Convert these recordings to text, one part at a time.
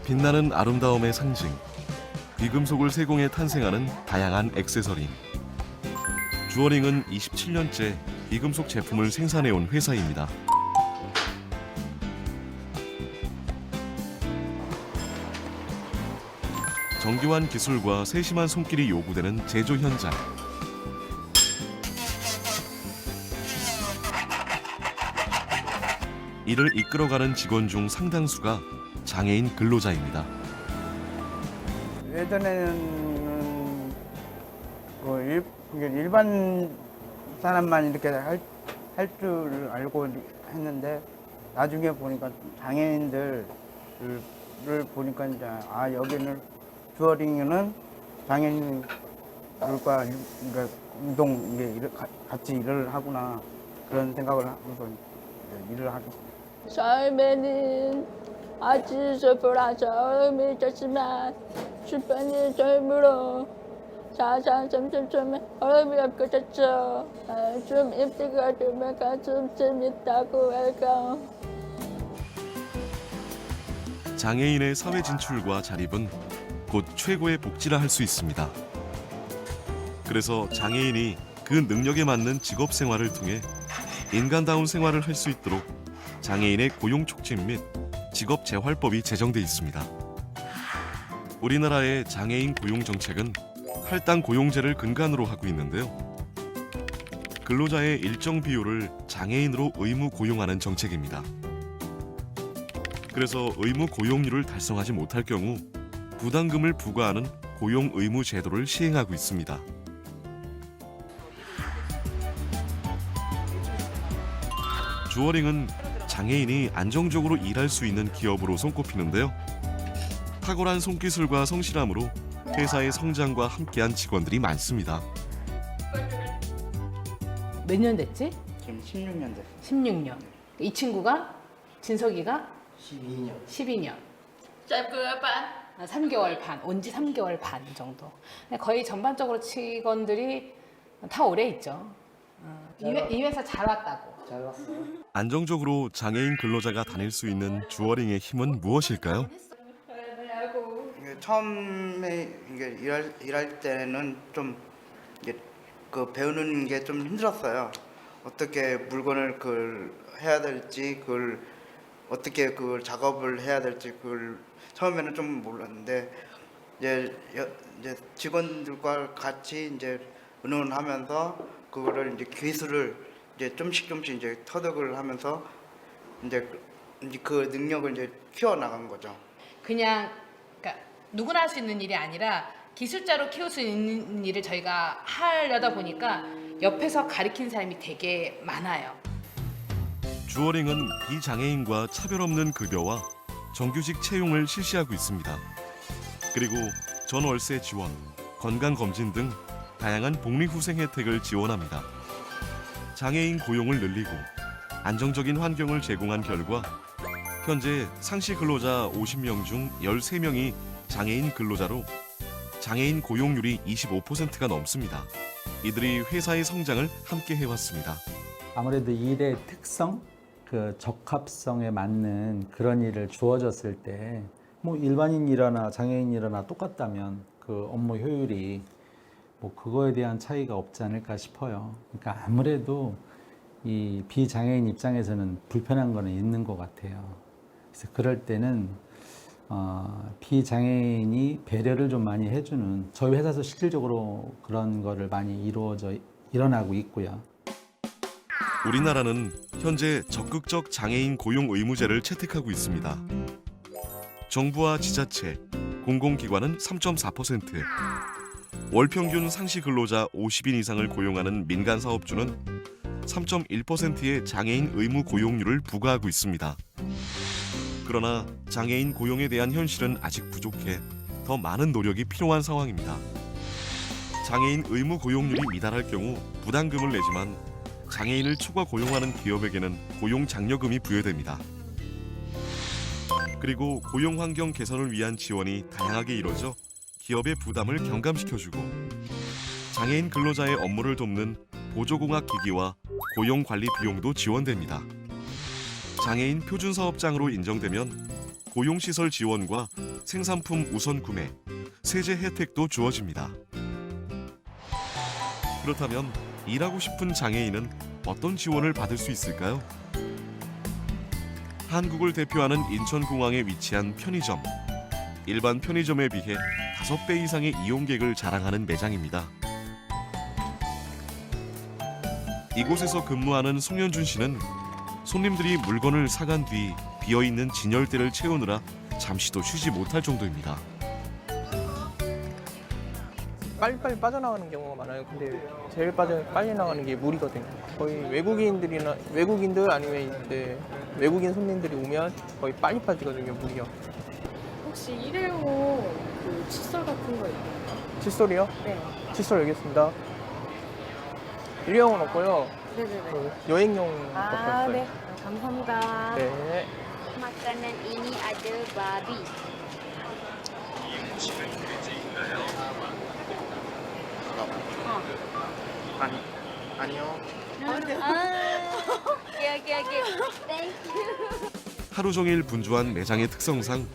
빛나는 아름다움의 상징, 비금속을 세공해 탄생하는 다양한 액세서리. 주어링은 27년째 비금속 제품을 생산해온 회사입니다. 정교한 기술과 세심한 손길이 요구되는 제조 현장. 이를 이끌어가는 직원 중 상당수가 장애인 근로자입니다. 예전에는 일반 사람만 이렇게 할 줄 알고 했는데 나중에 보니까 장애인들을 보니까 이제 여기는 주어링은 장애인들과 그러니까 같이 일을 하구나 그런 생각을 하면서 일을 하게 됐어요. 삶에는 아주 슬프라 처음이 있었지만 슬픔이 젊으로 점점점 얼음이 없어졌죠. 좀 입대가 되면 가슴 재밌다고 할까. 장애인의 사회 진출과 자립은 곧 최고의 복지라 할 수 있습니다. 그래서 장애인이 그 능력에 맞는 직업 생활을 통해 인간다운 생활을 할 수 있도록 장애인의 고용 촉진 및 직업 재활법이 제정돼 있습니다. 우리나라의 장애인 고용 정책은 할당 고용제를 근간으로 하고 있는데요. 근로자의 일정 비율을 장애인으로 의무 고용하는 정책입니다. 그래서 의무 고용률을 달성하지 못할 경우 부담금을 부과하는 고용 의무 제도를 시행하고 있습니다. 주어링은 장애인이 안정적으로 일할 수 있는 기업으로 손꼽히는데요. 탁월한 손기술과 성실함으로 회사의 성장과 함께한 직원들이 많습니다. 몇 년 됐지? 지금 16년 됐어요. 16년. 이 친구가 진석이가 12년. 12년. 짧고요 반. 3개월 반, 온 지 3개월 반 정도. 거의 전반적으로 직원들이 다 오래 있죠. 이 회사 잘 왔다고. 잘 왔어요. 안정적으로 장애인 근로자가 다닐 수 있는 주어링의 힘은 무엇일까요? 처음에 일할 때는 좀 배우는 게 좀 힘들었어요. 어떻게 물건을 해야 될지, 어떻게 작업을 해야 될지 처음에는 좀 몰랐는데 이제 직원들과 같이 의논하면서 그거를 기술을 좀씩 터득을 하면서 그 능력을 키워 나간 거죠. 그러니까 누구나 할 수 있는 일이 아니라 기술자로 키울 수 있는 일을 저희가 하려다 보니까 옆에서 가르치는 사람이 되게 많아요. 주어링은 비장애인과 차별 없는 급여와 정규직 채용을 실시하고 있습니다. 그리고 전월세 지원, 건강검진 등 다양한 복리후생 혜택을 지원합니다. 장애인 고용을 늘리고 안정적인 환경을 제공한 결과 현재 상시 근로자 50명 중 13명이 장애인 근로자로 장애인 고용률이 25%가 넘습니다. 이들이 회사의 성장을 함께 해왔습니다. 아무래도 일의 특성, 적합성에 맞는 그런 일을 주어졌을 때 일반인이나 장애인이나 똑같다면 그 업무 효율이 그거에 대한 차이가 없지 않을까 싶어요. 그러니까 아무래도 이 비장애인 입장에서는 불편한 거는 있는 것 같아요. 그래서 그럴 때는 비장애인이 배려를 좀 많이 해주는, 저희 회사에서 실질적으로 그런 거를 많이 일어나고 있고요. 우리나라는 현재 적극적 장애인 고용 의무제를 채택하고 있습니다. 정부와 지자체, 공공기관은 3.4%, 월평균 상시 근로자 50인 이상을 고용하는 민간 사업주는 3.1%의 장애인 의무 고용률을 부과하고 있습니다. 그러나 장애인 고용에 대한 현실은 아직 부족해 더 많은 노력이 필요한 상황입니다. 장애인 의무 고용률이 미달할 경우 부담금을 내지만 장애인을 추가 고용하는 기업에게는 고용 장려금이 부여됩니다. 그리고 고용 환경 개선을 위한 지원이 다양하게 이뤄져 기업의 부담을 경감시켜주고 장애인 근로자의 업무를 돕는 보조공학 기기와 고용 관리 비용도 지원됩니다. 장애인 표준사업장으로 인정되면 고용시설 지원과 생산품 우선 구매, 세제 혜택도 주어집니다. 그렇다면 일하고 싶은 장애인은 어떤 지원을 받을 수 있을까요? 한국을 대표하는 인천공항에 위치한 편의점. 일반 편의점에 비해 5배 이상의 이용객을 자랑하는 매장입니다. 이곳에서 근무하는 송현준 씨는 손님들이 물건을 사간 뒤 비어있는 진열대를 채우느라 잠시도 쉬지 못할 정도입니다. 빨리빨리 빠져나가는 경우가 많아요. 근데 제일 빨리 나가는 게 물이거든요. 거의 외국인들 아니면 이제 외국인 손님들이 오면 거의 빨리 빠지거든요, 물이요. 혹시 일회용 그 칫솔 같은 거 있나요? 칫솔이요? 네. 칫솔 여기 있습니다. 일회용은 없고요. 네네네. 그 여행용 밖에 아, 없어요. 네. 감사합니다. 네. Makanan ini ada babi. 아니요. Okay, okay, okay. Thank you. 하루 종일 분주한 매장의 특성상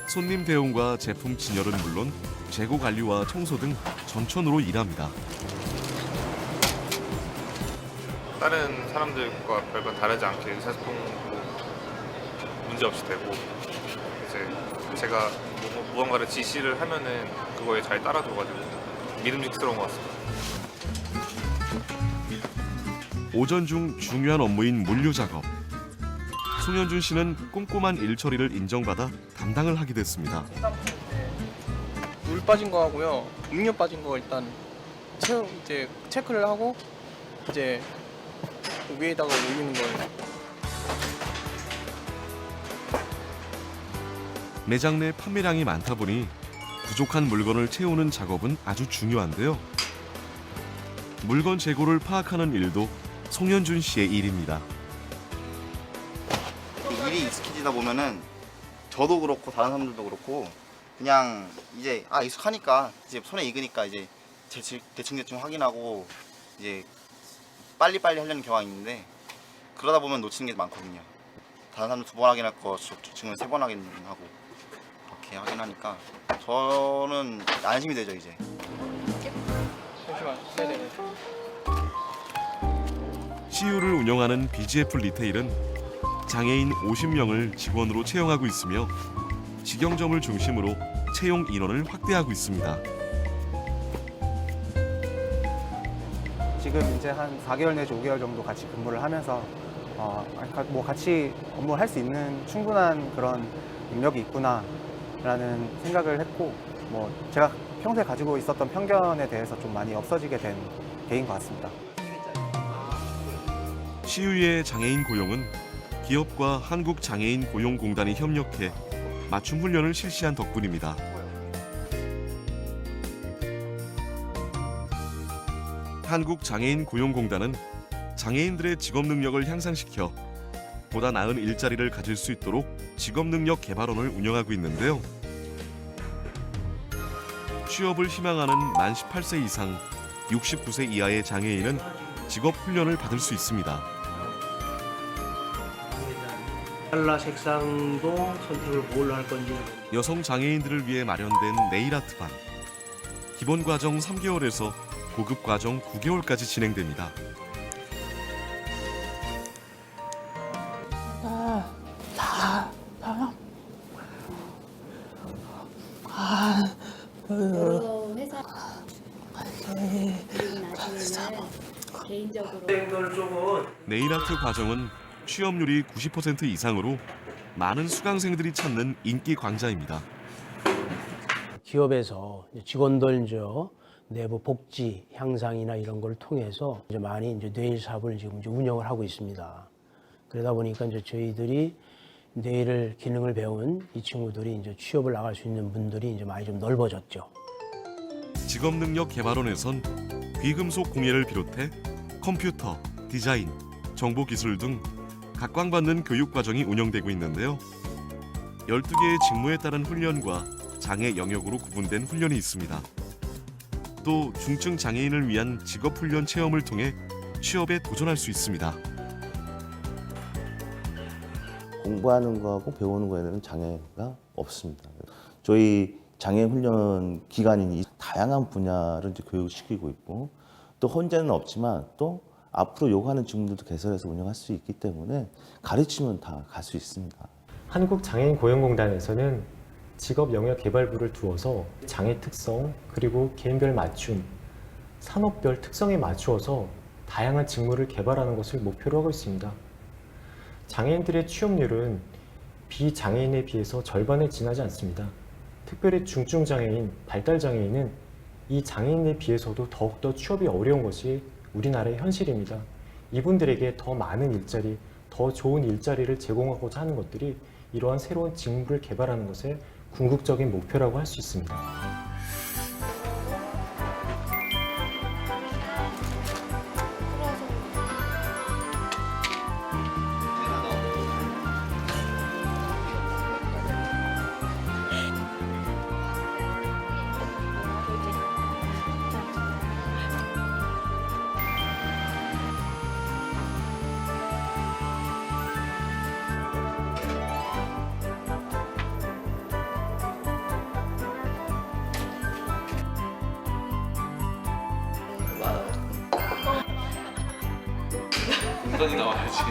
손님 대응과 제품 진열은 물론 재고 관리와 청소 등 전천후로 일합니다. 다른 사람들과 별거 다르지 않게 의사소통도 문제 없이 되고 이제 제가 무언가를 지시를 하면은 그거에 잘 따라줘가지고 믿음직스러운 것 같습니다. 오전 중 중요한 업무인 물류 작업. 송현준 씨는 꼼꼼한 일 처리를 인정받아 담당을 하게 됐습니다. 물 빠진 거 하고요. 음료 빠진 거 일단 이제 체크를 하고 이제 그 위에다가 올리는 거예요. 매장 내 판매량이 많다 보니 부족한 물건을 채우는 작업은 아주 중요한데요. 물건 재고를 파악하는 일도 송현준 씨의 일입니다. 일이 익숙해지다 보면은 저도 그렇고 다른 사람들도 그렇고 그냥 이제 익숙하니까 이제 손에 익으니까 이제 대충 확인하고 이제 빨리빨리 하려는 경향이 있는데 그러다 보면 놓치는 게 많거든요. 다른 사람들 2번 확인할 거 저 친구는 3번 확인하고 그렇게 확인하니까 저는 안심이 되죠 이제. 잠시만. 네네. CU를 운영하는 BGF 리테일은 장애인 50명을 직원으로 채용하고 있으며 직영점을 중심으로 채용 인원을 확대하고 있습니다. 지금 이제 한 4개월 내지 5개월 정도 같이 근무를 하면서 뭐 같이 업무를 할 수 있는 충분한 그런 능력이 있구나라는 생각을 했고 뭐 제가 평소에 가지고 있었던 편견에 대해서 좀 많이 없어지게 된 계기인 것 같습니다. CU의 장애인 고용은 기업과 한국장애인 고용공단이 협력해 맞춤 훈련을 실시한 덕분입니다. 한국장애인 고용공단은 장애인들의 직업 능력을 향상시켜 보다 나은 일자리를 가질 수 있도록 직업능력 개발원을 운영하고 있는데요. 취업을 희망하는 만 18세 이상 69세 이하의 장애인은 직업 훈련을 받을 수 있습니다. 컬러 색상도 선택을 뭘로 할 건지. 여성 장애인들을 위해 마련된 네일아트 반. 기본 과정 3개월에서 고급 과정 9개월까지 진행됩니다. 여러 회사 그리고 나시면은 개인적으로 네일아트 과정은 취업률이 90% 이상으로 많은 수강생들이 찾는 인기 강좌입니다. 기업에서 직원들 내부 복지 향상이나 이런 걸 통해서 많이 네일 샵을 지금 운영을 하고 있습니다. 그러다 보니까 저희들이 네일 기능을 배운 이 친구들이 취업을 나갈 수 있는 분들이 많이 좀 넓어졌죠. 직업능력 개발원에선 귀금속 공예를 비롯해 컴퓨터, 디자인, 정보기술 등 각광받는 교육과정이 운영되고 있는데요. 12개의 직무에 따른 훈련과 장애 영역으로 구분된 훈련이 있습니다. 또 중증 장애인을 위한 직업훈련 체험을 통해 취업에 도전할 수 있습니다. 공부하는 거하고 배우는 거에는 장애가 없습니다. 저희 장애 훈련 기관이 다양한 분야를 이제 교육시키고 있고 또 혼자는 없지만 또 앞으로 요구하는 직무들도 개설해서 운영할 수 있기 때문에 가르치면 다 갈 수 있습니다. 한국장애인고용공단에서는 직업 영역 개발부를 두어서 장애 특성 그리고 개인별 맞춤, 산업별 특성에 맞추어서 다양한 직무를 개발하는 것을 목표로 하고 있습니다. 장애인들의 취업률은 비장애인에 비해서 절반에 지나지 않습니다. 특별히 중증장애인, 발달장애인은 이 장애인에 비해서도 더욱더 취업이 어려운 것이 우리나라의 현실입니다. 이분들에게 더 많은 일자리, 더 좋은 일자리를 제공하고자 하는 것들이 이러한 새로운 직무를 개발하는 것의 궁극적인 목표라고 할 수 있습니다. 동전이 나와야지.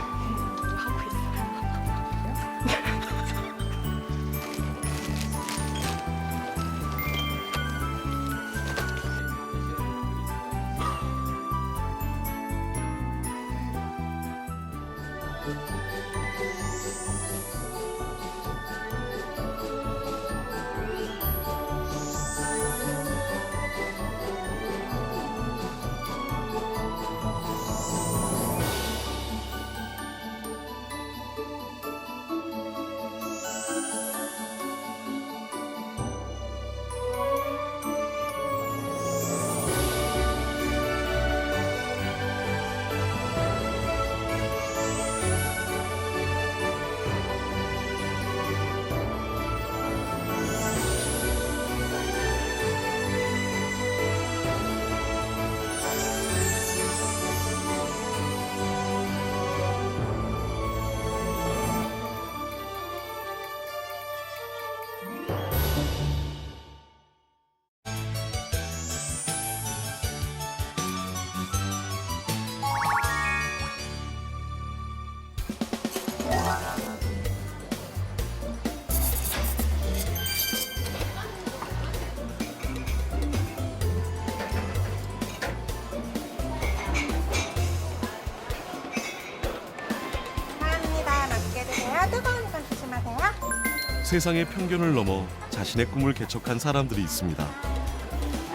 세상의 편견을 넘어 자신의 꿈을 개척한 사람들이 있습니다.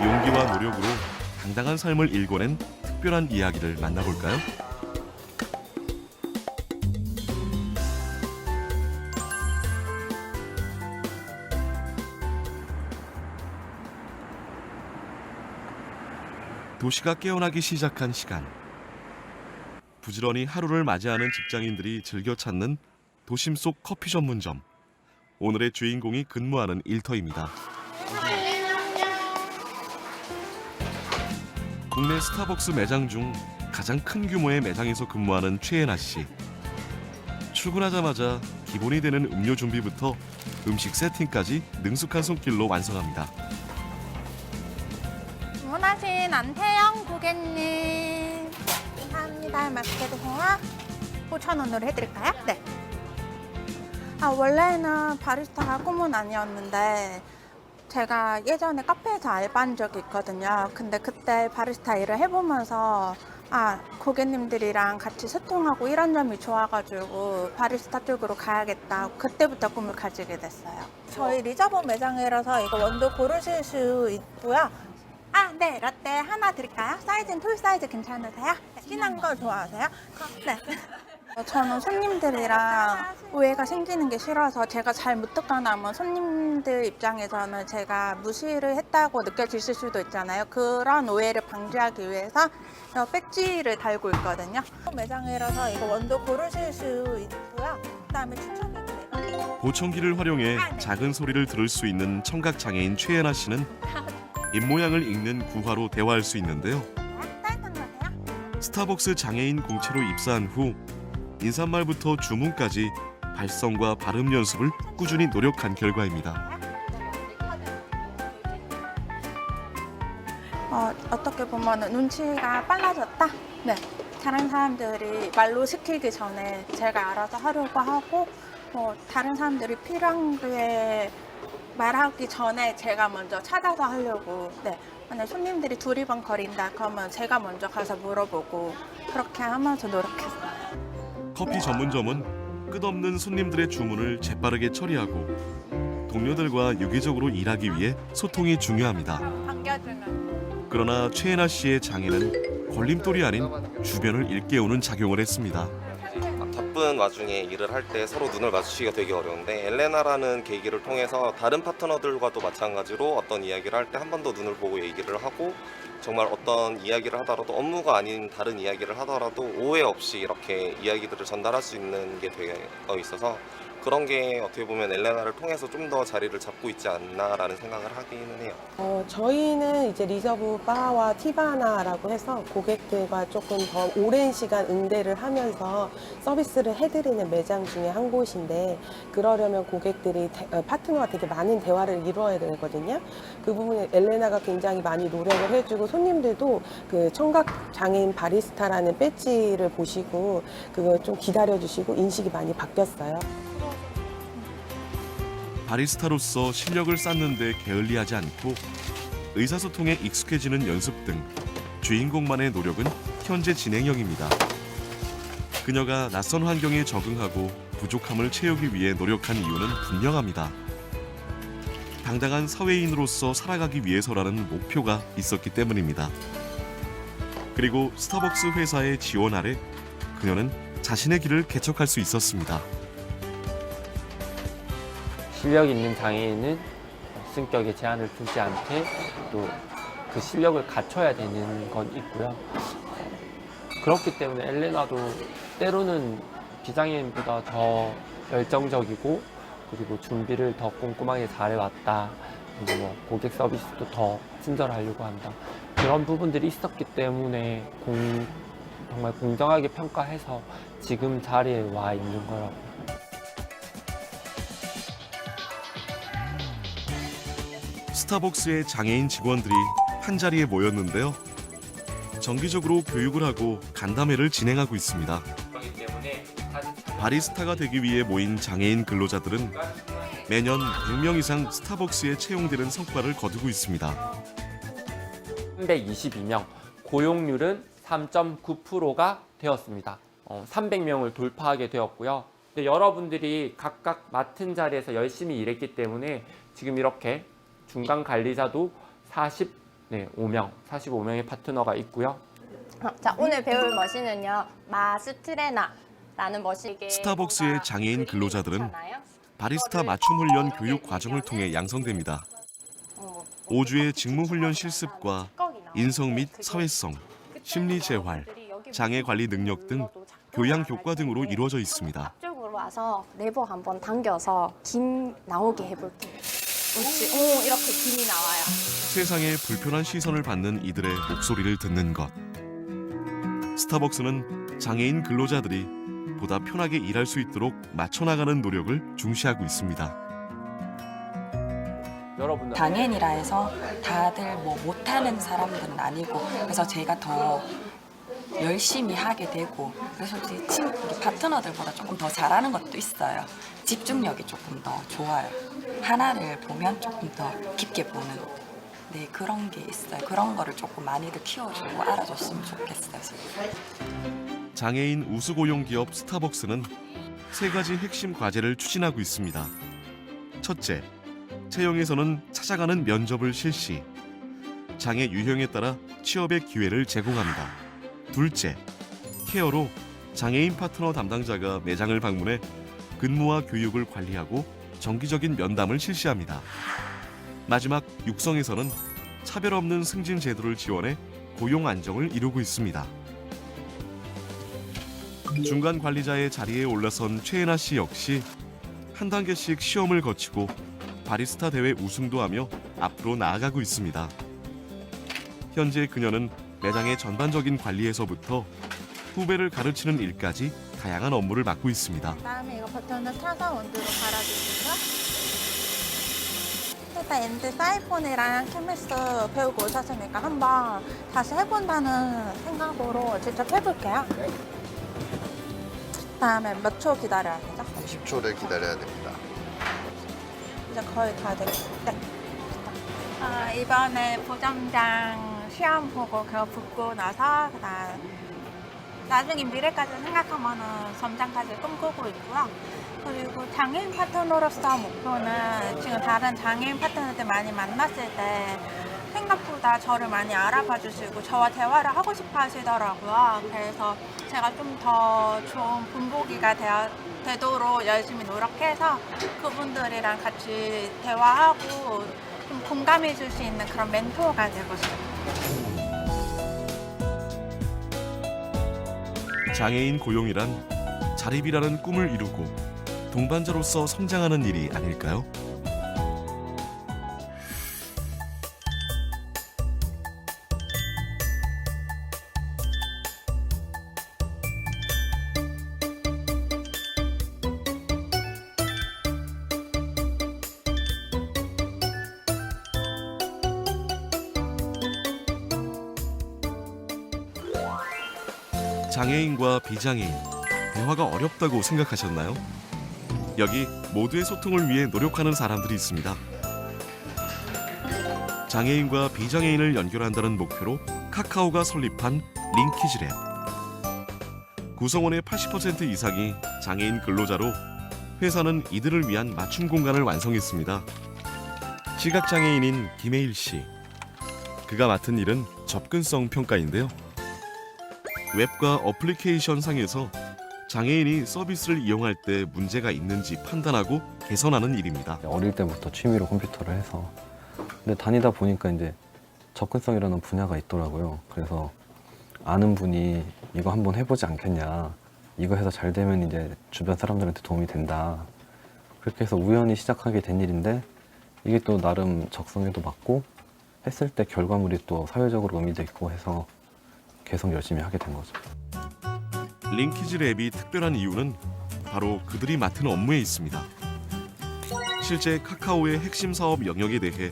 용기와 노력으로 당당한 삶을 일궈낸 특별한 이야기를 만나볼까요? 도시가 깨어나기 시작한 시간. 부지런히 하루를 맞이하는 직장인들이 즐겨 찾는 도심 속 커피 전문점. 오늘의 주인공이 근무하는 일터입니다. 국내 스타벅스 매장 중 가장 큰 규모의 매장에서 근무하는 최예나 씨. 출근하자마자 기본이 되는 음료 준비부터 음식 세팅까지 능숙한 손길로 완성합니다. 주문하신 안태영 고객님. 감사합니다. 맛있게 드세요. 5,000원으로 해드릴까요? 네. 원래는 바리스타가 꿈은 아니었는데 제가 예전에 카페에서 알바한 적이 있거든요. 근데 그때 바리스타 일을 해보면서 고객님들이랑 같이 소통하고 이런 점이 좋아가지고 바리스타 쪽으로 가야겠다. 그때부터 꿈을 가지게 됐어요. 저희 리자본 매장이라서 이거 원두 고르실 수 있고요. 네. 라떼 하나 드릴까요? 사이즈는 톨 사이즈 괜찮으세요? 진한 거 좋아하세요? 네. 저는 손님들이랑 오해가 생기는 게 싫어서 제가 잘 못듣거나 하면 손님들 입장에서는 제가 무시를 했다고 느껴지실 수도 있잖아요. 그런 오해를 방지하기 위해서 배지를 달고 있거든요. 매장이라서 이거 원두 고르실 수 있고요. 그다음에 추천해드려요. 보청기를 활용해 작은 소리를 들을 수 있는 청각 장애인 최예나 씨는 입모양을 읽는 구화로 대화할 수 있는데요. 스타벅스 장애인 공채로 입사한 후 인사말부터 주문까지 발성과 발음 연습을 꾸준히 노력한 결과입니다. 어떻게 보면 눈치가 빨라졌다. 네, 다른 사람들이 말로 시키기 전에 제가 알아서 하려고 하고, 다른 사람들이 필요한 게 말하기 전에 제가 먼저 찾아서 하려고. 네, 만약 손님들이 두리번거린다 그러면 제가 먼저 가서 물어보고 그렇게 하면서 노력했어요. 커피 전문점은 끝없는 손님들의 주문을 재빠르게 처리하고 동료들과 유기적으로 일하기 위해 소통이 중요합니다. 반겨주는. 그러나 최애나 씨의 장애는 걸림돌이 아닌 주변을 일깨우는 작용을 했습니다. 바쁜 와중에 일을 할 때 서로 눈을 마주치기가 되게 어려운데 엘레나라는 계기를 통해서 다른 파트너들과도 마찬가지로 어떤 이야기를 할 때 한 번 더 눈을 보고 얘기를 하고 정말 어떤 이야기를 하더라도 업무가 아닌 다른 이야기를 하더라도 오해 없이 이렇게 이야기들을 전달할 수 있는 게 되게 있어서 그런 게 어떻게 보면 엘레나를 통해서 좀 더 자리를 잡고 있지 않나라는 생각을 하기는 해요. 저희는 이제 리저브 바와 티바나라고 해서 고객들과 조금 더 오랜 시간 응대를 하면서 서비스를 해드리는 매장 중에 한 곳인데 그러려면 고객들이 파트너와 되게 많은 대화를 이루어야 되거든요. 그 부분에 엘레나가 굉장히 많이 노력을 해주고 손님들도 그 청각 장애인 바리스타라는 배지를 보시고 그걸 좀 기다려주시고 인식이 많이 바뀌었어요. 바리스타로서 실력을 쌓는데 게을리하지 않고 의사소통에 익숙해지는 연습 등 주인공만의 노력은 현재 진행형입니다. 그녀가 낯선 환경에 적응하고 부족함을 채우기 위해 노력한 이유는 분명합니다. 당당한 사회인으로서 살아가기 위해서라는 목표가 있었기 때문입니다. 그리고 스타벅스 회사의 지원 아래 그녀는 자신의 길을 개척할 수 있었습니다. 실력 있는 장애인은 승격에 제한을 두지 않게 또 그 실력을 갖춰야 되는 건 있고요. 그렇기 때문에 엘레나도 때로는 비장애인보다 더 열정적이고 그리고 준비를 더 꼼꼼하게 잘해왔다. 그리고 뭐 고객 서비스도 더 친절하려고 한다. 그런 부분들이 있었기 때문에 정말 공정하게 평가해서 지금 자리에 와 있는 거라고. 스타벅스의 장애인 직원들이 한자리에 모였는데요. 정기적으로 교육을 하고 간담회를 진행하고 있습니다. 바리스타가 되기 위해 모인 장애인 근로자들은 매년 100명 이상 스타벅스에 채용되는 성과를 거두고 있습니다. 322명, 고용률은 3.9%가 되었습니다. 300명을 돌파하게 되었고요. 근데 여러분들이 각각 맡은 자리에서 열심히 일했기 때문에 지금 이렇게 중간 관리자도 45명의 파트너가 있고요. 자, 오늘 배울 머신은요. 마스트레나라는 머신. 스타벅스의 장애인 근로자들은 바리스타 맞춤 훈련 교육 과정을 통해 양성됩니다. 5주의 직무 훈련 실습과 인성 및 사회성, 심리 재활, 장애 관리 능력 등 교양 교과 등으로 이루어져 있습니다. 앞쪽으로 와서 레버 한번 당겨서 김 나오게 해볼게요. 그렇지. 이렇게 김이 나와요. 세상에 불편한 시선을 받는 이들의 목소리를 듣는 것. 스타벅스는 장애인 근로자들이 보다 편하게 일할 수 있도록 맞춰나가는 노력을 중시하고 있습니다. 장애인이라 해서 다들 뭐 못하는 사람들은 아니고 그래서 제가 더 열심히 하게 되고 그래서 우리 파트너들보다 조금 더 잘하는 것도 있어요. 집중력이 조금 더 좋아요. 하나를 보면 조금 더 깊게 보는 그런 게 있어요. 그런 거를 조금 많이들 키워주고 알아줬으면 좋겠어요. 장애인 우수고용 기업 스타벅스는 3가지 핵심 과제를 추진하고 있습니다. 첫째, 채용에서는 찾아가는 면접을 실시. 장애 유형에 따라 취업의 기회를 제공합니다. 둘째, 케어로 장애인 파트너 담당자가 매장을 방문해 근무와 교육을 관리하고 정기적인 면담을 실시합니다. 마지막 육성에서는 차별 없는 승진 제도를 지원해 고용 안정을 이루고 있습니다. 중간 관리자의 자리에 올라선 최애나 씨 역시 한 단계씩 시험을 거치고 바리스타 대회 우승도 하며 앞으로 나아가고 있습니다. 현재 그녀는 매장의 전반적인 관리에서부터 후배를 가르치는 일까지 다양한 업무를 맡고 있습니다. 그다음에 이거 버튼을 타서 원두로 갈아주시고요. 일단 엔드 사이폰이랑 케미스 배우고 오셨으니까 한번 다시 해본다는 생각으로 직접 해볼게요. 그다음에 몇 초 기다려야 되죠? 10초를 기다려야 됩니다. 이제 거의 다 됐을 때. 이번에 보정장 시험 보고 그거 붙고 나서 그다음 나중에 미래까지 생각하면은 점장까지 꿈꾸고 있고요. 그리고 장애인 파트너로서 목표는 지금 다른 장애인 파트너들 많이 만났을 때 생각보다 저를 많이 알아봐 주시고 저와 대화를 하고 싶어 하시더라고요. 그래서 제가 좀 더 좋은 본보기가 되도록 열심히 노력해서 그분들이랑 같이 대화하고 좀 공감해 줄 수 있는 그런 멘토가 되고 싶어요. 장애인 고용이란 자립이라는 꿈을 이루고 동반자로서 성장하는 일이 아닐까요? 장애인과 비장애인, 대화가 어렵다고 생각하셨나요? 여기 모두의 소통을 위해 노력하는 사람들이 있습니다. 장애인과 비장애인을 연결한다는 목표로 카카오가 설립한 링키지랩. 구성원의 80% 이상이 장애인 근로자로 회사는 이들을 위한 맞춤 공간을 완성했습니다. 시각장애인인 김혜일 씨. 그가 맡은 일은 접근성 평가인데요. 웹과 어플리케이션 상에서 장애인이 서비스를 이용할 때 문제가 있는지 판단하고 개선하는 일입니다. 어릴 때부터 취미로 컴퓨터를 해서 근데 다니다 보니까 이제 접근성이라는 분야가 있더라고요. 그래서 아는 분이 이거 한번 해보지 않겠냐. 이거 해서 잘 되면 이제 주변 사람들한테 도움이 된다. 그렇게 해서 우연히 시작하게 된 일인데 이게 또 나름 적성에도 맞고 했을 때 결과물이 또 사회적으로 의미도 있고 해서 계속 열심히 하게 된 거죠. 링키지랩이 특별한 이유는 바로 그들이 맡은 업무에 있습니다. 실제 카카오의 핵심 사업 영역에 대해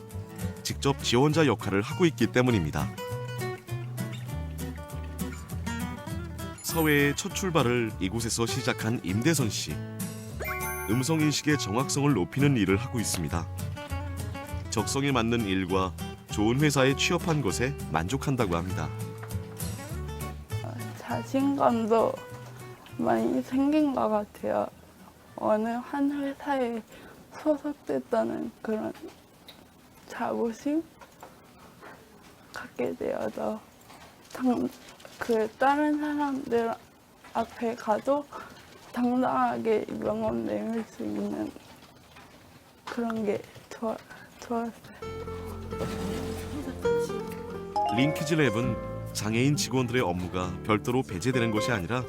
직접 지원자 역할을 하고 있기 때문입니다. 사회의 첫 출발을 이곳에서 시작한 임대선 씨. 음성인식의 정확성을 높이는 일을 하고 있습니다. 적성에 맞는 일과 좋은 회사에 취업한 것에 만족한다고 합니다. 자신감도 많이 생긴 것 같아요. 어느 한 회사에 소속됐다는 그런 자부심 갖게 되어서 다른 사람들 앞에 가도 당당하게 명함 내밀 수 있는 그런 게 좋았어요. 링키지랩은 장애인 직원들의 업무가 별도로 배제되는 것이 아니라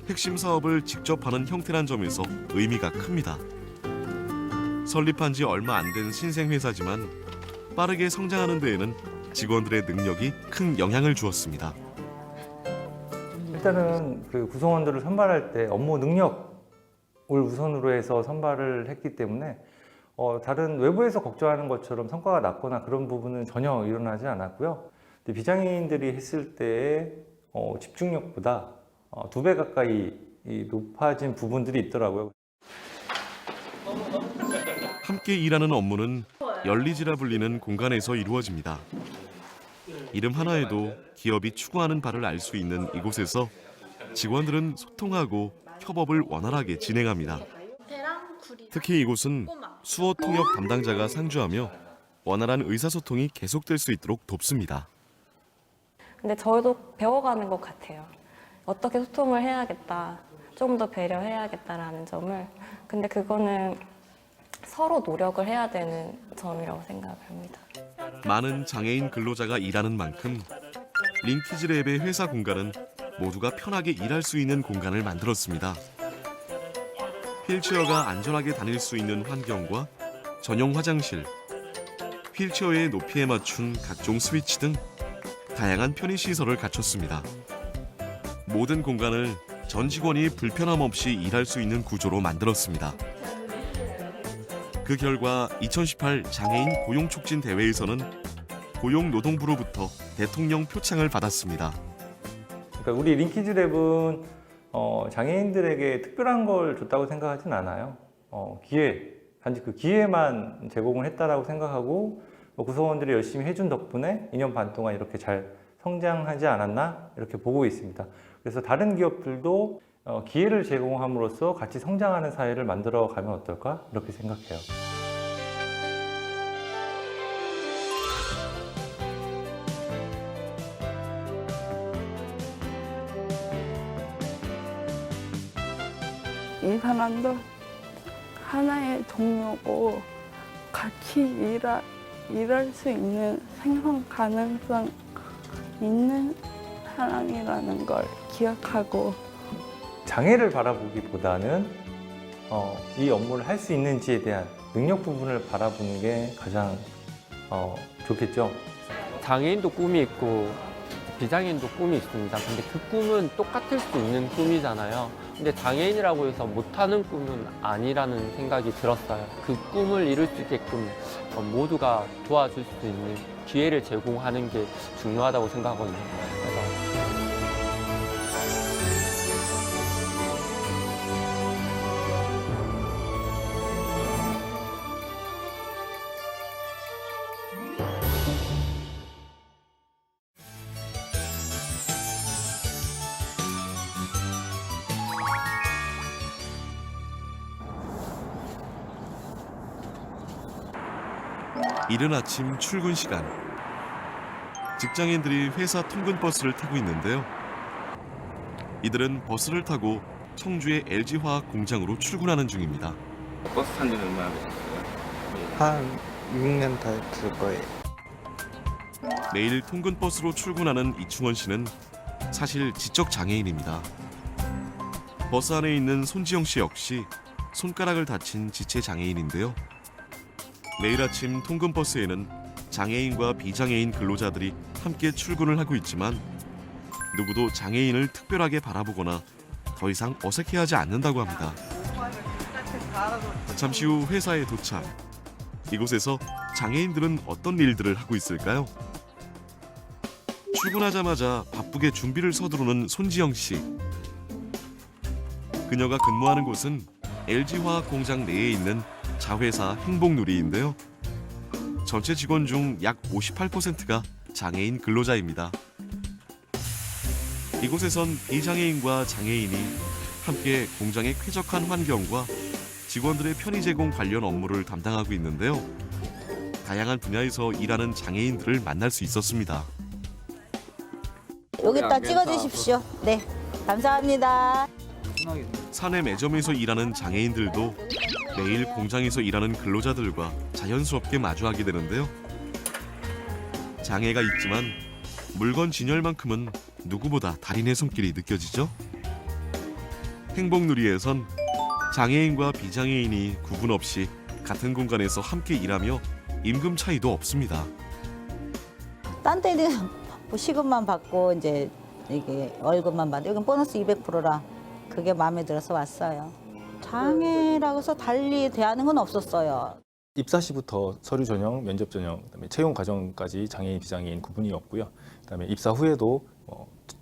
핵심 사업을 직접 하는 형태란 점에서 의미가 큽니다. 설립한 지 얼마 안 된 신생 회사지만 빠르게 성장하는 데에는 직원들의 능력이 큰 영향을 주었습니다. 일단은 그 구성원들을 선발할 때 업무 능력을 우선으로 해서 선발을 했기 때문에 다른 외부에서 걱정하는 것처럼 성과가 낮거나 그런 부분은 전혀 일어나지 않았고요. 비장애인들이 했을 때의 집중력보다 2배 가까이 높아진 부분들이 있더라고요. 함께 일하는 업무는 열리지라 불리는 공간에서 이루어집니다. 이름 하나에도 기업이 추구하는 바를 알 수 있는 이곳에서 직원들은 소통하고 협업을 원활하게 진행합니다. 특히 이곳은 수어 통역 담당자가 상주하며 원활한 의사소통이 계속될 수 있도록 돕습니다. 근데 저도 배워가는 것 같아요. 어떻게 소통을 해야겠다, 좀 더 배려해야겠다라는 점을. 근데 그거는 서로 노력을 해야 되는 점이라고 생각합니다. 많은 장애인 근로자가 일하는 만큼 링키지랩의 회사 공간은 모두가 편하게 일할 수 있는 공간을 만들었습니다. 휠체어가 안전하게 다닐 수 있는 환경과 전용 화장실, 휠체어의 높이에 맞춘 각종 스위치 등 다양한 편의시설을 갖췄습니다. 모든 공간을 전 직원이 불편함 없이 일할 수 있는 구조로 만들었습니다. 그 결과 2018 장애인 고용촉진 대회에서는 고용노동부로부터 대통령 표창을 받았습니다. 그러니까 우리 링키즈랩은 장애인들에게 특별한 걸 줬다고 생각하진 않아요. 단지 그 기회만 제공을 했다라고 생각하고 구성원들이 열심히 해준 덕분에 2년 반 동안 이렇게 잘 성장하지 않았나 이렇게 보고 있습니다. 그래서 다른 기업들도 기회를 제공함으로써 같이 성장하는 사회를 만들어 가면 어떨까 이렇게 생각해요. 이 사람도 하나의 동료고 같이 일할 수 있는 생존 가능성 있는 사람이라는 걸 기억하고 장애를 바라보기보다는 이 업무를 할 수 있는지에 대한 능력 부분을 바라보는 게 가장 좋겠죠. 장애인도 꿈이 있고 비장애인도 꿈이 있습니다. 근데 그 꿈은 똑같을 수 있는 꿈이잖아요. 근데 장애인이라고 해서 못하는 꿈은 아니라는 생각이 들었어요. 그 꿈을 이룰 수 있게끔 모두가 도와줄 수 있는 기회를 제공하는 게 중요하다고 생각하거든요. 그래서 이른 아침 출근 시간. 직장인들이 회사 통근 버스를 타고 있는데요. 이들은 버스를 타고 청주의 LG화학 공장으로 출근하는 중입니다. 버스 탄 지는 얼마나 되셨어요? 한 6년 다 됐을 거예요. 매일 통근 버스로 출근하는 이충원 씨는 사실 지적 장애인입니다. 버스 안에 있는 손지영 씨 역시 손가락을 다친 지체 장애인인데요. 매일 아침 통근 버스에는 장애인과 비장애인 근로자들이 함께 출근을 하고 있지만 누구도 장애인을 특별하게 바라보거나 더 이상 어색해하지 않는다고 합니다. 잠시 후 회사에 도착. 이곳에서 장애인들은 어떤 일들을 하고 있을까요? 출근하자마자 바쁘게 준비를 서두르는 손지영 씨. 그녀가 근무하는 곳은 LG화학 공장 내에 있는 자회사 행복누리인데요. 전체 직원 중 약 58%가 장애인 근로자입니다. 이곳에선 비장애인과 장애인이 함께 공장의 쾌적한 환경과 직원들의 편의 제공 관련 업무를 담당하고 있는데요. 다양한 분야에서 일하는 장애인들을 만날 수 있었습니다. 여기다 찍어주십시오. 네, 감사합니다. 사내 매점에서 일하는 장애인들도 매일 공장에서 일하는 근로자들과 자연스럽게 마주하게 되는데요. 장애가 있지만 물건 진열만큼은 누구보다 달인의 손길이 느껴지죠. 행복누리에선 장애인과 비장애인이 구분 없이 같은 공간에서 함께 일하며 임금 차이도 없습니다. 딴 데는 뭐 시급만 받고 이제 이게 월급만 받고 여긴 보너스 200%라 그게 마음에 들어서 왔어요. 장애라고 해서 달리 대하는 건 없었어요. 입사 시부터 서류 전형, 면접 전형, 그다음에 채용 과정까지 장애인, 비장애인 구분이 없고요. 그다음에 입사 후에도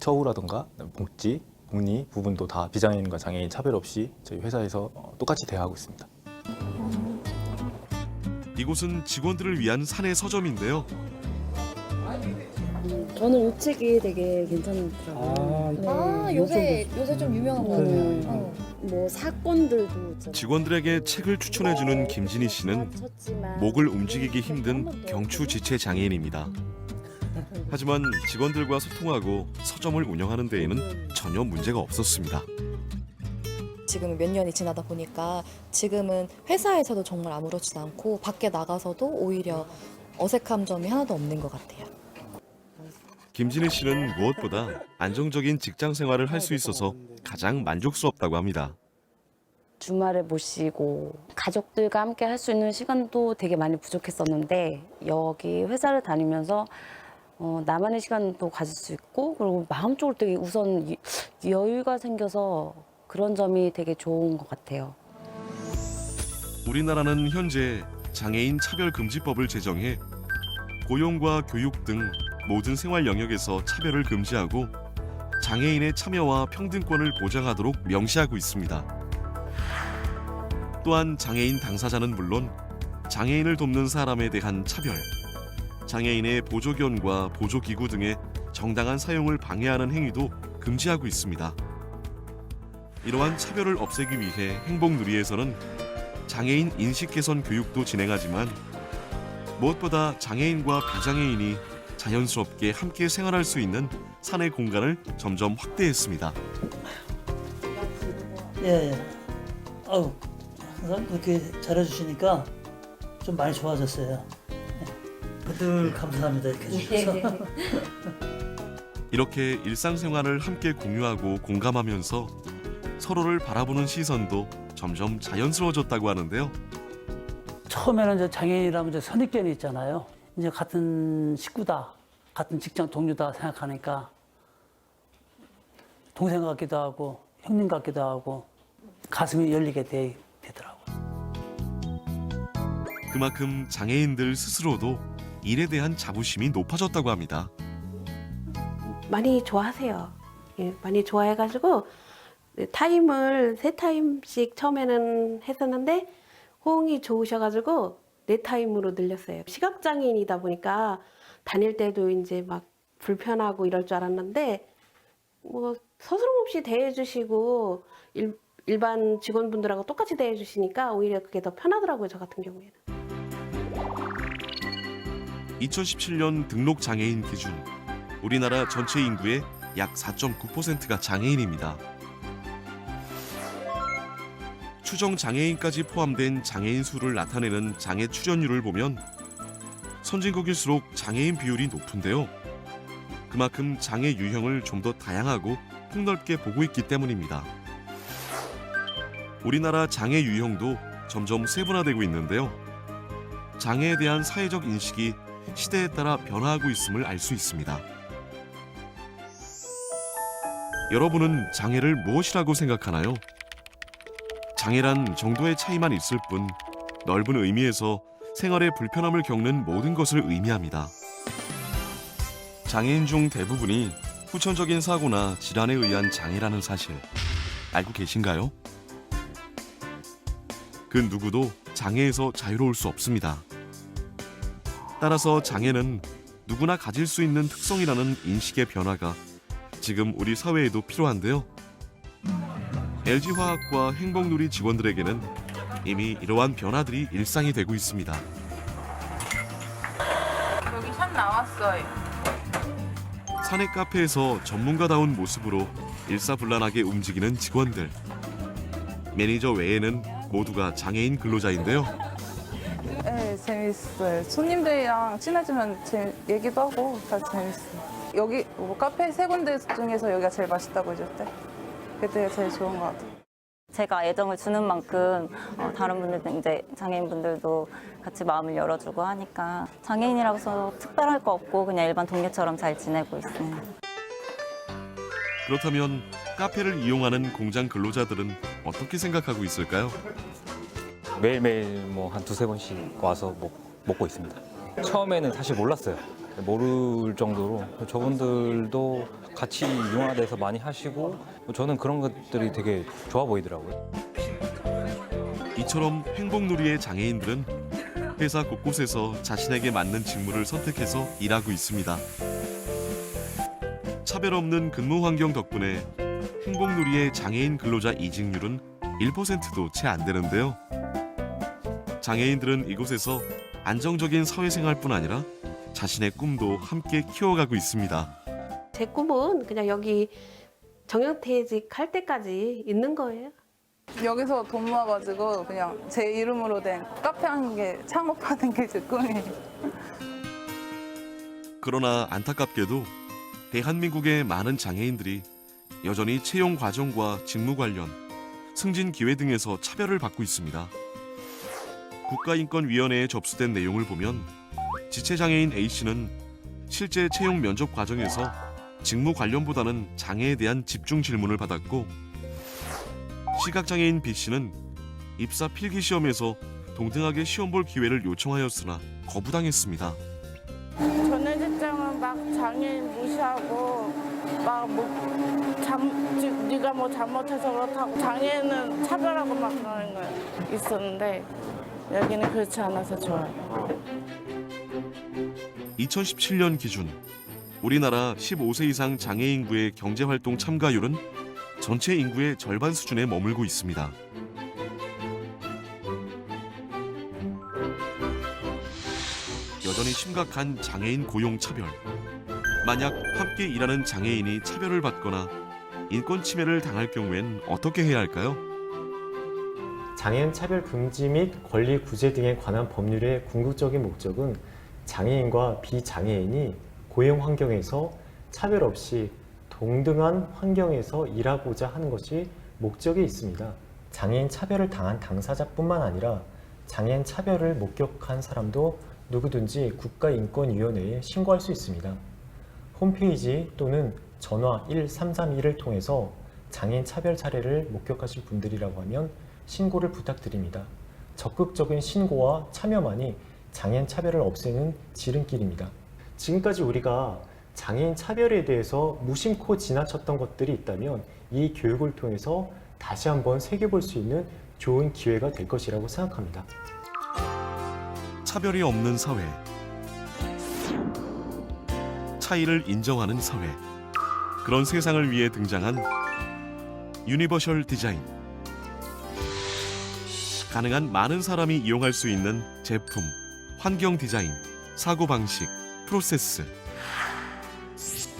처우라든가 복지, 복리 부분도 다 비장애인과 장애인 차별 없이 저희 회사에서 똑같이 대하고 있습니다. 이곳은 직원들을 위한 사내 서점인데요. 저는 우측이 되게 괜찮더라고요. 요새 좀 유명한 거 같아요. 뭐 사건들도 있잖아요. 직원들에게 책을 추천해주는 김진희 씨는 목을 움직이기 힘든 경추 지체 장애인입니다. 하지만 직원들과 소통하고 서점을 운영하는 데에는 전혀 문제가 없었습니다. 지금 몇 년이 지나다 보니까 지금은 회사에서도 정말 아무렇지도 않고 밖에 나가서도 오히려 어색한 점이 하나도 없는 것 같아요. 김진희 씨는 무엇보다 안정적인 직장 생활을 할 수 있어서 가장 만족스럽다고 합니다. 주말에 못 쉬고 가족들과 함께 할 수 있는 시간도 되게 많이 부족했었는데 여기 회사를 다니면서 나만의 시간도 가질 수 있고 그리고 마음적으로 되게 우선 여유가 생겨서 그런 점이 되게 좋은 것 같아요. 우리나라는 현재 장애인 차별금지법을 제정해 고용과 교육 등 모든 생활 영역에서 차별을 금지하고 장애인의 참여와 평등권을 보장하도록 명시하고 있습니다. 또한 장애인 당사자는 물론 장애인을 돕는 사람에 대한 차별, 장애인의 보조견과 보조기구 등의 정당한 사용을 방해하는 행위도 금지하고 있습니다. 이러한 차별을 없애기 위해 행복누리에서는 장애인 인식 개선 교육도 진행하지만 무엇보다 장애인과 비장애인이 자연스럽게 함께 생활할 수 있는 사내 공간을 점점 확대했습니다. 예. 아우, 항상 그렇게 잘해주시니까 좀 많이 좋아졌어요. 늘 감사합니다. 이렇게 해주셔서. 이렇게 일상생활을 함께 공유하고 공감하면서 서로를 바라보는 시선도 점점 자연스러워졌다고 하는데요. 처음에는 이제 장애인이라면 이제 선입견이 있잖아요. 이제 같은 식구다, 같은 직장 동료다 생각하니까 동생 같기도 하고 형님 같기도 하고 가슴이 열리게 되더라고요. 그만큼 장애인들 스스로도 일에 대한 자부심이 높아졌다고 합니다. 많이 좋아하세요. 예, 많이 좋아해가지고 타임을 3타임씩 처음에는 했었는데 호응이 좋으셔가지고 4타임으로 늘렸어요. 시각장애인이다 보니까 다닐 때도 이제 막 불편하고 이럴 줄 알았는데 뭐 서스럼없이 대해주시고 일반 직원분들하고 똑같이 대해주시니까 오히려 그게 더 편하더라고요. 저 같은 경우에는. 2017년 등록 장애인 기준 우리나라 전체 인구의 약 4.9%가 장애인입니다. 추정 장애인까지 포함된 장애인 수를 나타내는 장애 출현율을 보면 선진국일수록 장애인 비율이 높은데요. 그만큼 장애 유형을 좀 더 다양하고 폭넓게 보고 있기 때문입니다. 우리나라 장애 유형도 점점 세분화되고 있는데요. 장애에 대한 사회적 인식이 시대에 따라 변화하고 있음을 알 수 있습니다. 여러분은 장애를 무엇이라고 생각하나요? 장애란 정도의 차이만 있을 뿐 넓은 의미에서 생활의 불편함을 겪는 모든 것을 의미합니다. 장애인 중 대부분이 후천적인 사고나 질환에 의한 장애라는 사실 알고 계신가요? 그 누구도 장애에서 자유로울 수 없습니다. 따라서 장애는 누구나 가질 수 있는 특성이라는 인식의 변화가 지금 우리 사회에도 필요한데요. LG화학과 행복누리 직원들에게는 이미 이러한 변화들이 일상이 되고 있습니다. 여기 샷 나왔어요. 사내 카페에서 전문가다운 모습으로 일사불란하게 움직이는 직원들. 매니저 외에는 모두가 장애인 근로자인데요. 네, 재밌어요. 손님들이랑 친해지면 얘기도 하고 다 재밌어요. 여기 뭐 카페 3군데 중에서 여기가 제일 맛있다고 해줬대. 그게 제일 좋은 것 같아요. 제가 애정을 주는 만큼 다른 분들도 이제 장애인분들도 같이 마음을 열어주고 하니까 장애인이라고 해서 특별할 거 없고 그냥 일반 동료처럼 잘 지내고 있습니다. 그렇다면 카페를 이용하는 공장 근로자들은 어떻게 생각하고 있을까요? 매일매일 뭐 한 2-3번씩 와서 먹고 있습니다. 처음에는 사실 몰랐어요. 모를 정도로 저분들도 같이 융화돼서 많이 하시고 저는 그런 것들이 되게 좋아 보이더라고요. 이처럼 행복누리의 장애인들은 회사 곳곳에서 자신에게 맞는 직무를 선택해서 일하고 있습니다. 차별 없는 근무 환경 덕분에 행복누리의 장애인 근로자 이직률은 1%도 채 안 되는데요. 장애인들은 이곳에서 안정적인 사회생활뿐 아니라 자신의 꿈도 함께 키워가고 있습니다. 제 꿈은 그냥 여기 정년퇴직 할 때까지 있는 거예요. 여기서 돈 모아가지고 그냥 제 이름으로 된 카페 한 개 창업하는 게 제 꿈이에요. 그러나 안타깝게도 대한민국의 많은 장애인들이 여전히 채용 과정과 직무 관련, 승진 기회 등에서 차별을 받고 있습니다. 국가인권위원회에 접수된 내용을 보면 지체장애인 A씨는 실제 채용 면접 과정에서 직무 관련보다는 장애에 대한 집중 질문을 받았고, 시각장애인 B씨는 입사 필기 시험에서 동등하게 시험 볼 기회를 요청하였으나 거부당했습니다. 전에 직장은 막 장애인 무시하고 막 네가 뭐 잘못해서 그렇다고 장애인은 차별하고 막 그러는 거 있었는데 여기는 그렇지 않아서 좋아요. 2017년 기준 우리나라 15세 이상 장애 인구의 경제활동 참가율은 전체 인구의 절반 수준에 머물고 있습니다. 여전히 심각한 장애인 고용 차별. 만약 함께 일하는 장애인이 차별을 받거나 인권 침해를 당할 경우엔 어떻게 해야 할까요? 장애인 차별 금지 및 권리 구제 등에 관한 법률의 궁극적인 목적은 장애인과 비장애인이 고용 환경에서 차별 없이 동등한 환경에서 일하고자 하는 것이 목적에 있습니다. 장애인 차별을 당한 당사자뿐만 아니라 장애인 차별을 목격한 사람도 누구든지 국가인권위원회에 신고할 수 있습니다. 홈페이지 또는 전화 1332를 통해서 장애인 차별 사례를 목격하신 분들이라고 하면 신고를 부탁드립니다. 적극적인 신고와 참여만이 장애인 차별을 없애는 지름길입니다. 지금까지 우리가 장애인 차별에 대해서 무심코 지나쳤던 것들이 있다면 이 교육을 통해서 다시 한번 새겨볼 수 있는 좋은 기회가 될 것이라고 생각합니다. 차별이 없는 사회, 차이를 인정하는 사회, 그런 세상을 위해 등장한 유니버셜 디자인. 가능한 많은 사람이 이용할 수 있는 제품, 환경 디자인, 사고방식, 프로세스.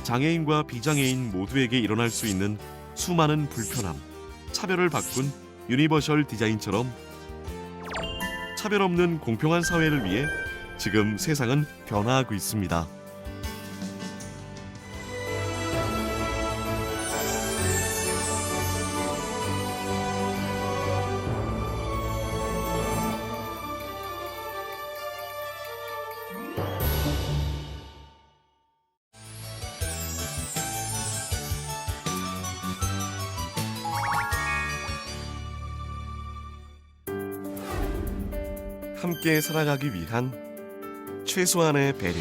장애인과 비장애인 모두에게 일어날 수 있는 수많은 불편함, 차별을 바꾼 유니버셜 디자인처럼 차별 없는 공평한 사회를 위해 지금 세상은 변화하고 있습니다. 함께 살아가기 위한 최소한의 배려.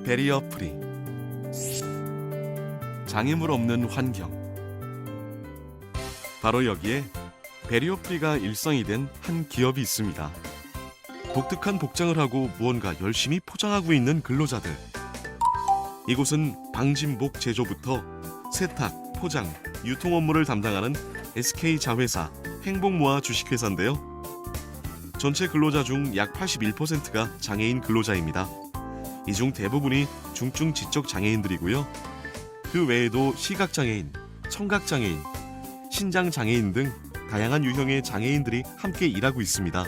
배리어 프리. 장애물 없는 환경. 바로 여기에 배리어 프리가 일상이 된 한 기업이 있습니다. 독특한 복장을 하고 무언가 열심히 포장하고 있는 근로자들. 이곳은 방진복 제조부터 세탁, 포장, 유통 업무를 담당하는 SK 자회사 행복모아 주식회사인데요. 전체 근로자 중 약 81%가 장애인 근로자입니다. 이 중 대부분이 중증 지적 장애인들이고요. 그 외에도 시각장애인, 청각장애인, 신장장애인 등 다양한 유형의 장애인들이 함께 일하고 있습니다.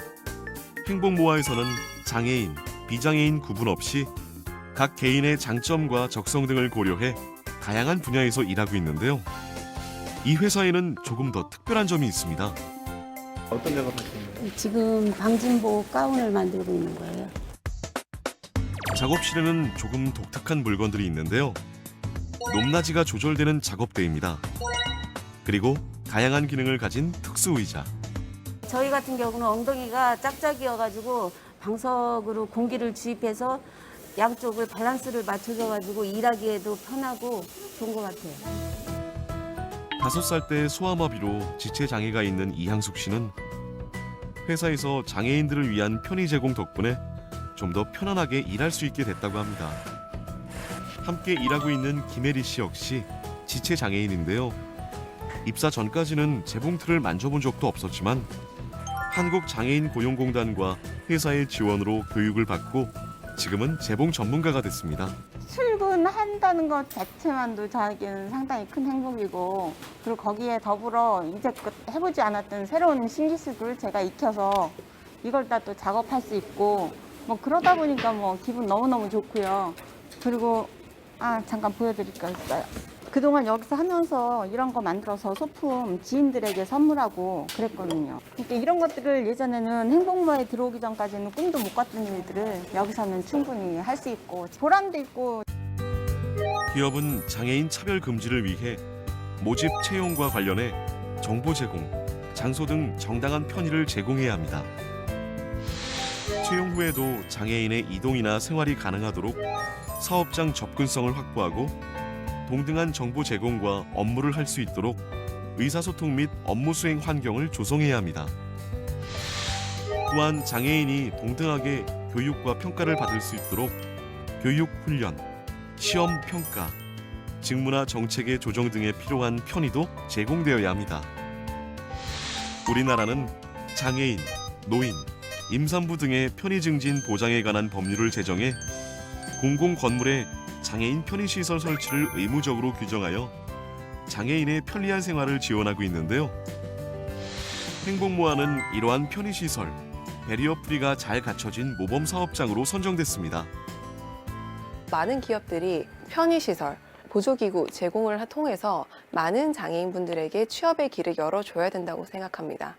행복모아에서는 장애인, 비장애인 구분 없이 각 개인의 장점과 적성 등을 고려해 다양한 분야에서 일하고 있는데요. 이 회사에는 조금 더 특별한 점이 있습니다. 어떤 작업하시는 거예요? 지금 방진복 가운을 만들고 있는 거예요. 작업실에는 조금 독특한 물건들이 있는데요. 높낮이가 조절되는 작업대입니다. 그리고 다양한 기능을 가진 특수 의자. 저희 같은 경우는 엉덩이가 짝짝이어가지고 방석으로 공기를 주입해서 양쪽을 밸런스를 맞춰줘가지고 일하기에도 편하고 좋은 것 같아요. 5살 때 소아마비로 지체 장애가 있는 이향숙 씨는 회사에서 장애인들을 위한 편의 제공 덕분에 좀 더 편안하게 일할 수 있게 됐다고 합니다. 함께 일하고 있는 김혜리 씨 역시 지체 장애인인데요. 입사 전까지는 재봉틀을 만져본 적도 없었지만 한국장애인고용공단과 회사의 지원으로 교육을 받고 지금은 재봉 전문가가 됐습니다. 출근한다는 것 자체만도 저에게는 상당히 큰 행복이고, 그리고 거기에 더불어 이제껏 해보지 않았던 새로운 신기술을 제가 익혀서 이걸 다 또 작업할 수 있고, 뭐 그러다 보니까 뭐 기분 너무너무 좋고요. 그리고 잠깐 보여드릴 거 있어요. 그동안 여기서 하면서 이런 거 만들어서 소품 지인들에게 선물하고 그랬거든요. 그러니까 이런 것들을 예전에는 행복모에 들어오기 전까지는 꿈도 못 꿨던 일들을 여기서는 충분히 할 수 있고 보람도 있고. 기업은 장애인 차별 금지를 위해 모집 채용과 관련해 정보 제공, 장소 등 정당한 편의를 제공해야 합니다. 채용 후에도 장애인의 이동이나 생활이 가능하도록 사업장 접근성을 확보하고 동등한 정보 제공과 업무를 할 수 있도록 의사소통 및 업무 수행 환경을 조성해야 합니다. 또한 장애인이 동등하게 교육과 평가를 받을 수 있도록 교육 훈련, 시험 평가, 직무나 정책의 조정 등에 필요한 편의도 제공되어야 합니다. 우리나라는 장애인, 노인, 임산부 등의 편의 증진 보장에 관한 법률을 제정해 공공 건물에 장애인 편의시설 설치를 의무적으로 규정하여 장애인의 편리한 생활을 지원하고 있는데요. 행복모아는 이러한 편의시설, 배리어 프리가 잘 갖춰진 모범 사업장으로 선정됐습니다. 많은 기업들이 편의시설, 보조기구 제공을 통해서 많은 장애인분들에게 취업의 길을 열어줘야 된다고 생각합니다.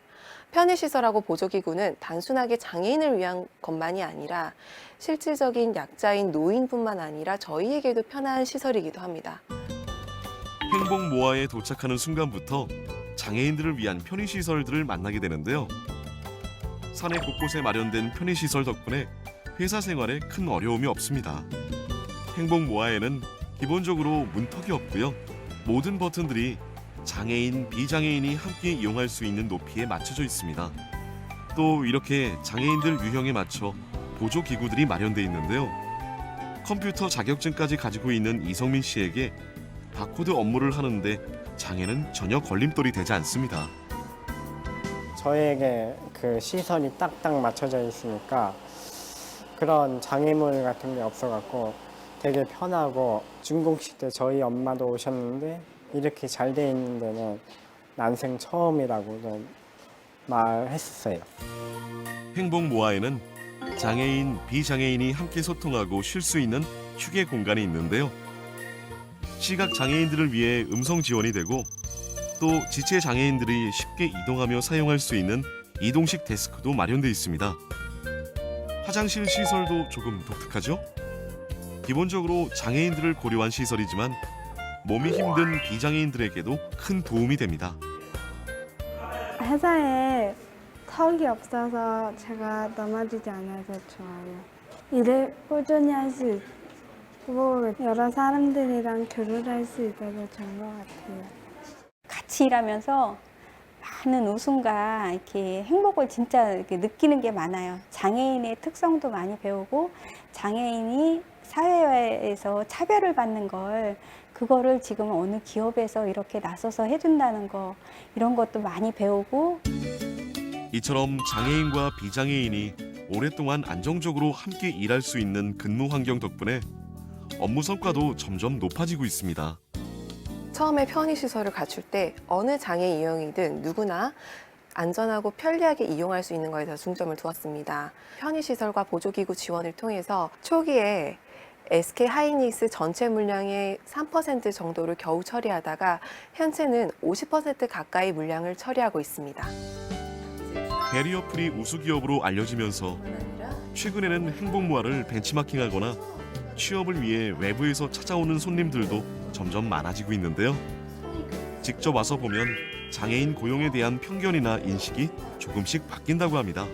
편의시설하고 보조기구는 단순하게 장애인을 위한 것만이 아니라 실질적인 약자인 노인뿐만 아니라 저희에게도 편한 시설이기도 합니다. 행복모아에 도착하는 순간부터 장애인들을 위한 편의시설들을 만나게 되는데요. 사내 곳곳에 마련된 편의시설 덕분에 회사 생활에 큰 어려움이 없습니다. 행복모아에는 기본적으로 문턱이 없고요. 모든 버튼들이 장애인, 비장애인이 함께 이용할 수 있는 높이에 맞춰져 있습니다. 또 이렇게 장애인들 유형에 맞춰 보조기구들이 마련돼 있는데요. 컴퓨터 자격증까지 가지고 있는 이성민 씨에게 바코드 업무를 하는데 장애는 전혀 걸림돌이 되지 않습니다. 저에게 그 시설이 딱딱 맞춰져 있으니까 그런 장애물 같은 게 없어갖고 되게 편하고 준공식 때 저희 엄마도 오셨는데 이렇게 잘 돼 있는 데는 난생 처음이라고 말했었어요. 행복모아에는 장애인, 비장애인이 함께 소통하고 쉴 수 있는 휴게 공간이 있는데요. 시각 장애인들을 위해 음성 지원이 되고 또 지체 장애인들이 쉽게 이동하며 사용할 수 있는 이동식 데스크도 마련돼 있습니다. 화장실 시설도 조금 독특하죠? 기본적으로 장애인들을 고려한 시설이지만 몸이 힘든 비장애인들에게도 큰 도움이 됩니다. 회사에 턱이 없어서 제가 넘어지지 않아서 좋아요. 일을 꾸준히 할 수 있고 여러 사람들이랑 교류할 수 있어서 좋은 것 같아요. 같이 일하면서 많은 웃음과 이렇게 행복을 진짜 이렇게 느끼는 게 많아요. 장애인의 특성도 많이 배우고 장애인이 사회에서 차별을 받는 그거를 지금 어느 기업에서 이렇게 나서서 해준다는 거 이런 것도 많이 배우고 이처럼 장애인과 비장애인이 오랫동안 안정적으로 함께 일할 수 있는 근무 환경 덕분에 업무 성과도 점점 높아지고 있습니다. 처음에 편의시설을 갖출 때 어느 장애 유형이든 누구나 안전하고 편리하게 이용할 수 있는 것에 중점을 두었습니다. 편의시설과 보조기구 지원을 통해서 초기에 SK하이닉스 전체 물량의 3% 정도를 겨우 처리하다가 현재는 50% 가까이 물량을 처리하고 있습니다. 배리어 프리 우수기업으로 알려지면서 최근에는 행복모아를 벤치마킹하거나 취업을 위해 외부에서 찾아오는 손님들도 점점 많아지고 있는데요. 직접 와서 보면 장애인 고용에 대한 편견이나 인식이 조금씩 바뀐다고 합니다.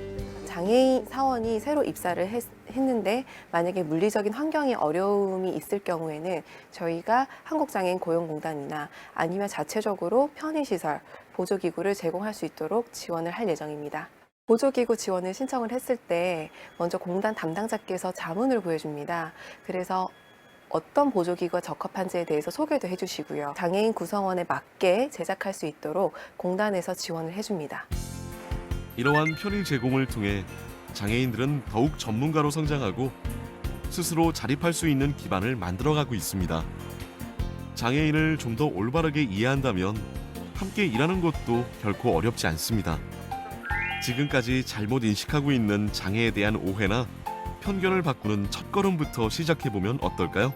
장애인 사원이 새로 입사를 했는데 만약에 물리적인 환경에 어려움이 있을 경우에는 저희가 한국장애인 고용공단이나 아니면 자체적으로 편의시설, 보조기구를 제공할 수 있도록 지원을 할 예정입니다. 보조기구 지원을 신청을 했을 때 먼저 공단 담당자께서 자문을 구해줍니다. 그래서 어떤 보조기구가 적합한지에 대해서 소개도 해주시고요. 장애인 구성원에 맞게 제작할 수 있도록 공단에서 지원을 해줍니다. 이러한 편의 제공을 통해 장애인들은 더욱 전문가로 성장하고 스스로 자립할 수 있는 기반을 만들어가고 있습니다. 장애인을 좀 더 올바르게 이해한다면 함께 일하는 것도 결코 어렵지 않습니다. 지금까지 잘못 인식하고 있는 장애에 대한 오해나 편견을 바꾸는 첫걸음부터 시작해보면 어떨까요?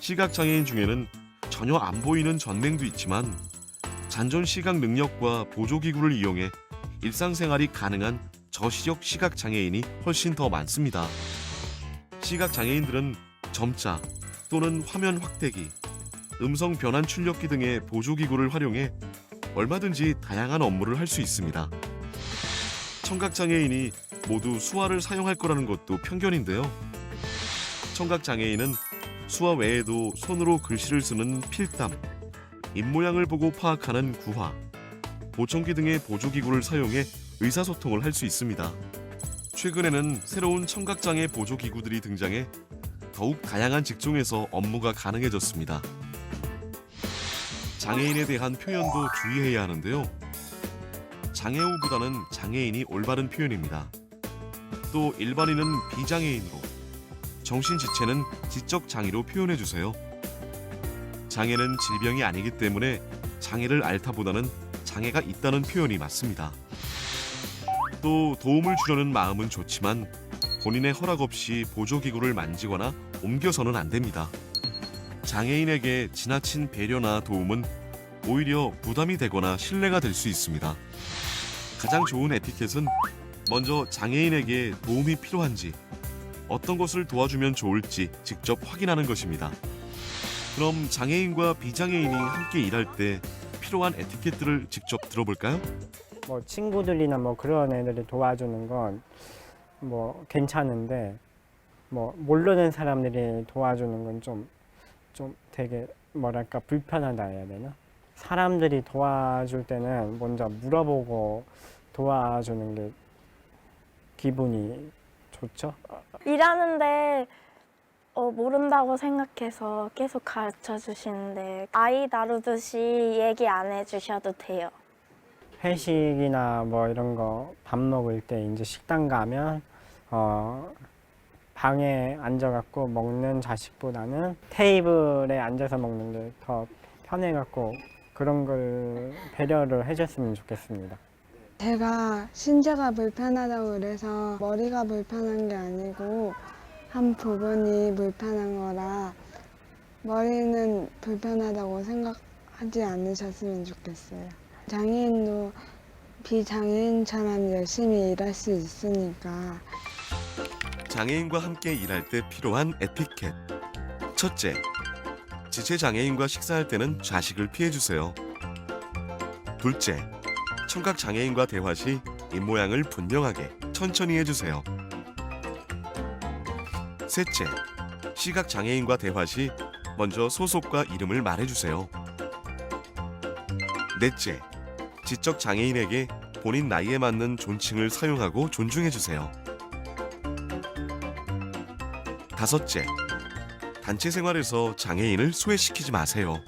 시각장애인 중에는 전혀 안 보이는 전맹도 있지만 잔존 시각 능력과 보조기구를 이용해 일상생활이 가능한 저시력 시각장애인이 훨씬 더 많습니다. 시각장애인들은 점자 또는 화면 확대기, 음성 변환 출력기 등의 보조기구를 활용해 얼마든지 다양한 업무를 할 수 있습니다. 청각장애인이 모두 수화를 사용할 거라는 것도 편견인데요. 청각장애인은 수화 외에도 손으로 글씨를 쓰는 필담, 입모양을 보고 파악하는 구화, 보청기 등의 보조기구를 사용해 의사소통을 할 수 있습니다. 최근에는 새로운 청각장애 보조기구들이 등장해 더욱 다양한 직종에서 업무가 가능해졌습니다. 장애인에 대한 표현도 주의해야 하는데요. 장애우보다는 장애인이 올바른 표현입니다. 또 일반인은 비장애인으로, 정신지체는 지적장애로 표현해주세요. 장애는 질병이 아니기 때문에 장애를 앓다보다는 장애가 있다는 표현이 맞습니다. 또 도움을 주려는 마음은 좋지만 본인의 허락 없이 보조기구를 만지거나 옮겨서는 안 됩니다. 장애인에게 지나친 배려나 도움은 오히려 부담이 되거나 신뢰가 될 수 있습니다. 가장 좋은 에티켓은 먼저 장애인에게 도움이 필요한지, 어떤 것을 도와주면 좋을지 직접 확인하는 것입니다. 그럼 장애인과 비장애인이 함께 일할 때 필요한 에티켓들을 직접 들어볼까요? 뭐 친구들이나 뭐 그런 애들이 도와주는 건 뭐 괜찮은데 뭐 모르는 사람들이 도와주는 건 좀 되게 뭐랄까 불편하다 해야 되나? 사람들이 도와줄 때는 먼저 물어보고 도와주는 게 기분이 좋죠? 일하는데 모른다고 생각해서 계속 가르쳐 주시는데 아이 다루듯이 얘기 안 해주셔도 돼요. 회식이나 뭐 이런 거 밥 먹을 때 이제 식당 가면 방에 앉아갖고 먹는 자식보다는 테이블에 앉아서 먹는 게 더 편해갖고 그런 걸 배려를 해줬으면 좋겠습니다. 제가 신체가 불편하다고 그래서 머리가 불편한 게 아니고 한 부분이 불편한 거라 머리는 불편하다고 생각하지 않으셨으면 좋겠어요. 장애인도 비장애인처럼 열심히 일할 수 있으니까. 장애인과 함께 일할 때 필요한 에티켓. 첫째, 지체장애인과 식사할 때는 좌식을 피해주세요. 둘째, 청각장애인과 대화 시 입모양을 분명하게 천천히 해주세요. 셋째, 시각장애인과 대화 시 먼저 소속과 이름을 말해주세요. 넷째, 지적장애인에게 본인 나이에 맞는 존칭을 사용하고 존중해주세요. 다섯째, 단체 생활에서 장애인을 소외시키지 마세요.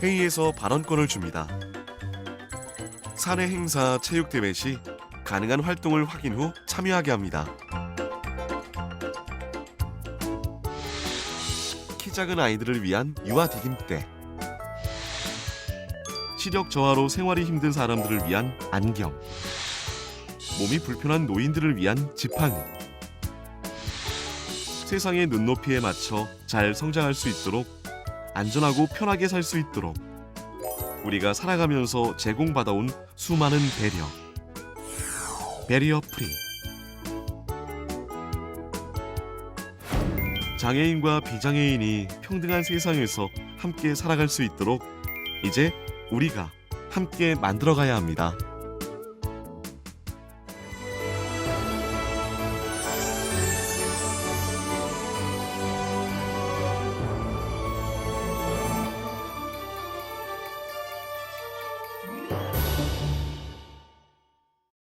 회의에서 발언권을 줍니다. 사내 행사, 체육대회 시 가능한 활동을 확인 후 참여하게 합니다. 키 작은 아이들을 위한 유아 디딤대, 시력 저하로 생활이 힘든 사람들을 위한 안경, 몸이 불편한 노인들을 위한 지팡이, 세상의 눈높이에 맞춰 잘 성장할 수 있도록 안전하고 편하게 살 수 있도록 우리가 살아가면서 제공받아온 수많은 배리어 프리. 장애인과 비장애인이 평등한 세상에서 함께 살아갈 수 있도록 이제 우리가 함께 만들어가야 합니다.